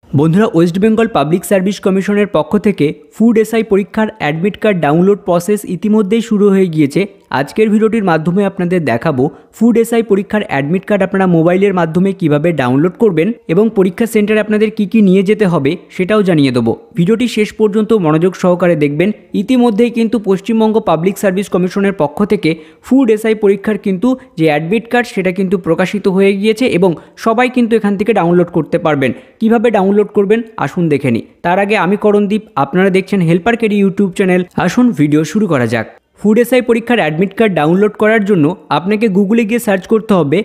বন্ধুরা, West Bengal public service কমিশনের পক্ষ থেকে ফুড এসআই পরীক্ষার অ্যাডমিট কার্ড ডাউনলোড প্রসেস ইতিমধ্যেই শুরু হয়ে গিয়েছে। আজকের ভিডিওটির মাধ্যমে আপনাদের দেখাবো ফুড এসআই পরীক্ষার অ্যাডমিট কার্ড আপনারা মোবাইলের মাধ্যমে কিভাবে ডাউনলোড করবেন এবং পরীক্ষা সেন্টারে আপনাদের কি নিয়ে যেতে হবে সেটাও জানিয়ে দেবো। ভিডিওটি শেষ পর্যন্ত মনোযোগ সহকারে দেখবেন। ইতিমধ্যেই কিন্তু পশ্চিমবঙ্গ পাবলিক সার্ভিস কমিশনের পক্ষ থেকে ফুড এসআই পরীক্ষার কিন্তু যে অ্যাডমিট কার্ড সেটা কিন্তু প্রকাশিত হয়ে গিয়েছে এবং সবাই কিন্তু এখান থেকে ডাউনলোড করতে পারবেন। কিভাবে ডাউনলোড করবেন আসুন দেখে নিই। তার আগে আমি করণদীপ, আপনারা দেখছেন হেল্পার কেডি ইউটিউব চ্যানেল। আসুন ভিডিও শুরু করা যাক। ফুড এসআই পরীক্ষার অ্যাডমিট কার্ড ডাউনলোড করার জন্য আপনাকে গুগলে গিয়ে সার্চ করতে হবে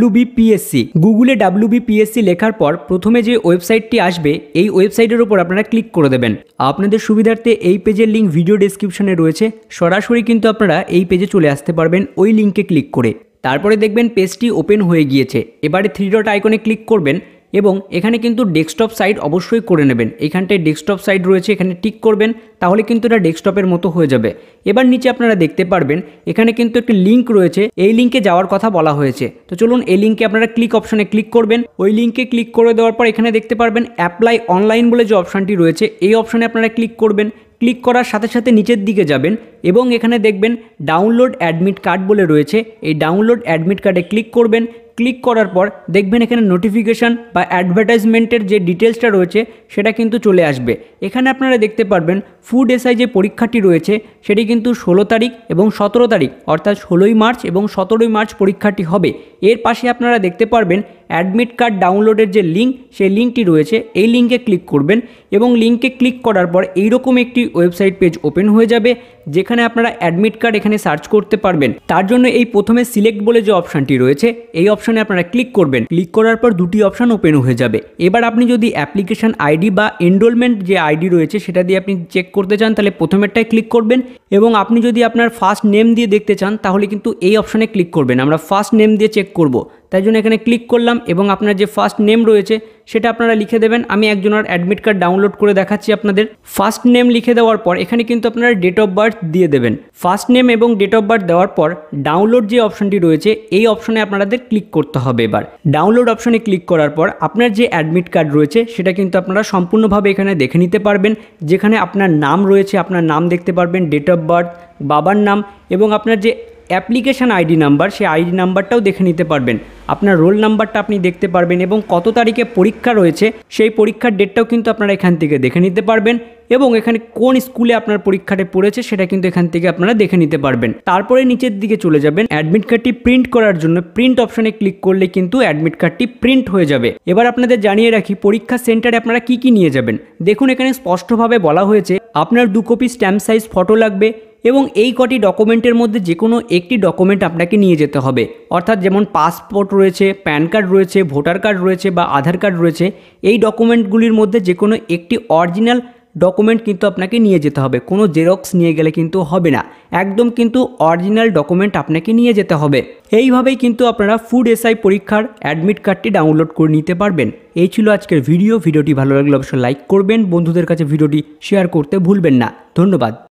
WBPSC। গুগলে WBPSC লেখার পর প্রথমে যে ওয়েবসাইটটি আসবে এই ওয়েবসাইটের উপর আপনারা ক্লিক করে দেবেন। আপনাদের সুবিধার্থে এই পেজের লিঙ্ক ভিডিও ডেসক্রিপশনে রয়েছে, সরাসরি কিন্তু আপনারা এই পেজে চলে আসতে পারবেন ওই লিঙ্কে ক্লিক করে। তারপরে দেখবেন পেজটি ওপেন হয়ে গিয়েছে। এবারে 3 ডট আইকনে ক্লিক করবেন এবং এখানে কিন্তু ডেস্কটপ সাইট অবশ্যই করে নেবেন। এখানটায় ডেস্কটপ সাইট রয়েছে, এখানে টিক করবেন, তাহলে কিন্তু এটা ডেস্কটপের মতো হয়ে যাবে। এবার নিচে আপনারা দেখতে পারবেন এখানে কিন্তু একটি লিঙ্ক রয়েছে, এই লিঙ্কে যাওয়ার কথা বলা হয়েছে। তো চলুন এই লিঙ্কে আপনারা ক্লিক অপশনে ক্লিক করবেন। ওই লিঙ্কে ক্লিক করে দেওয়ার পর এখানে দেখতে পারবেন অ্যাপ্লাই অনলাইন বলে যে অপশানটি রয়েছে এই অপশানে আপনারা ক্লিক করবেন। ক্লিক করার সাথে সাথে নিচের দিকে যাবেন এবং এখানে দেখবেন ডাউনলোড অ্যাডমিট কার্ড বলে রয়েছে, এই ডাউনলোড অ্যাডমিট কার্ডে ক্লিক করবেন। ক্লিক করার পর দেখবেন এখানে নোটিফিকেশান বা অ্যাডভার্টাইজমেন্টের যে ডিটেলসটা রয়েছে সেটা কিন্তু চলে আসবে। এখানে আপনারা দেখতে পারবেন ফুড এসআই যে পরীক্ষাটি রয়েছে সেটি কিন্তু 16 তারিখ এবং 17 তারিখ অর্থাৎ 16ই মার্চ এবং 17ই মার্চ পরীক্ষাটি হবে। এর পাশে আপনারা দেখতে পারবেন অ্যাডমিট কার্ড ডাউনলোডের যে লিঙ্ক সেই লিঙ্কটি রয়েছে, এই লিঙ্কে ক্লিক করবেন এবং লিঙ্কে ক্লিক করার পর এইরকম একটি ওয়েবসাইট পেজ ওপেন হয়ে যাবে যেখানে আপনারা অ্যাডমিট কার্ড এখানে সার্চ করতে পারবেন। তার জন্য এই প্রথমে সিলেক্ট বলে যে অপশানটি রয়েছে এই অপশানে আপনারা ক্লিক করবেন। ক্লিক করার পর দুটি অপশান ওপেন হয়ে যাবে। এবার আপনি যদি অ্যাপ্লিকেশন আইডি বা এনরোলমেন্ট যে আইডি রয়েছে সেটা দিয়ে আপনি চেক করতে চান তাহলে প্রথমেরটায় ক্লিক করবেন এবং আপনি যদি আপনার ফার্স্ট নেম দিয়ে দেখতে চান তাহলে কিন্তু এই অপশানে ক্লিক করবেন। আমরা ফার্স্ট নেম দিয়ে চেক করব, তাই জন্য এখানে ক্লিক করলাম এবং আপনার যে ফার্স্ট নেম রয়েছে সেটা আপনারা লিখে দেবেন। আমি একজনের অ্যাডমিট কার্ড ডাউনলোড করে দেখাচ্ছি আপনাদের। ফার্স্ট নেম লিখে দেওয়ার পর এখানে কিন্তু আপনারা ডেট অফ বার্থ দিয়ে দেবেন। ফার্স্ট নেম এবং ডেট অফ বার্থ দেওয়ার পর ডাউনলোড যে অপশানটি রয়েছে এই অপশানে আপনাদের ক্লিক করতে হবে। এবার ডাউনলোড অপশানে ক্লিক করার পর আপনার যে অ্যাডমিট কার্ড রয়েছে সেটা কিন্তু আপনারা সম্পূর্ণভাবে এখানে দেখে নিতে পারবেন। যেখানে আপনার নাম রয়েছে, আপনার নাম দেখতে পারবেন, ডেট অফ বার্থ, বাবার নাম এবং আপনার যে অ্যাপ্লিকেশান আইডি নাম্বার সেই আইডি নাম্বারটাও দেখে নিতে পারবেন। আপনার রোল নাম্বারটা আপনি দেখতে পারবেন এবং কত তারিখে পরীক্ষা রয়েছে সেই পরীক্ষার ডেটটাও কিন্তু আপনারা এখান থেকে দেখে নিতে পারবেন এবং এখানে কোন স্কুলে আপনার পরীক্ষাটা পড়েছে সেটা কিন্তু এখান থেকে আপনারা দেখে নিতে পারবেন। তারপরে নিচের দিকে চলে যাবেন অ্যাডমিট কার্ডটি প্রিন্ট করার জন্য। প্রিন্ট অপশানে ক্লিক করলে কিন্তু অ্যাডমিট কার্ডটি প্রিন্ট হয়ে যাবে। এবার আপনাদের জানিয়ে রাখি পরীক্ষা সেন্টারে আপনারা কি নিয়ে যাবেন। দেখুন এখানে স্পষ্টভাবে বলা হয়েছে আপনার 2 কপি স্ট্যাম্প সাইজ ফটো লাগবে এবং এই কটি ডকুমেন্টের মধ্যে যে কোনো একটি ডকুমেন্ট আপনাকে নিয়ে যেতে হবে। অর্থাৎ যেমন পাসপোর্ট রয়েছে, প্যান কার্ড রয়েছে, ভোটার কার্ড রয়েছে বা আধার কার্ড রয়েছে, এই ডকুমেন্টগুলির মধ্যে যে কোনো একটি অরিজিনাল ডকুমেন্ট কিন্তু আপনাকে নিয়ে যেতে হবে। কোনো জেরক্স নিয়ে গেলে কিন্তু হবে না, একদম কিন্তু অরিজিনাল ডকুমেন্ট আপনাকে নিয়ে যেতে হবে। এইভাবেই কিন্তু আপনারা ফুড এসআই পরীক্ষার অ্যাডমিট কার্ডটি ডাউনলোড করে নিতে পারবেন। এই ছিল আজকের ভিডিওটি ভালো লাগলে অবশ্যই লাইক করবেন, বন্ধুদের কাছে ভিডিওটি শেয়ার করতে ভুলবেন না। ধন্যবাদ।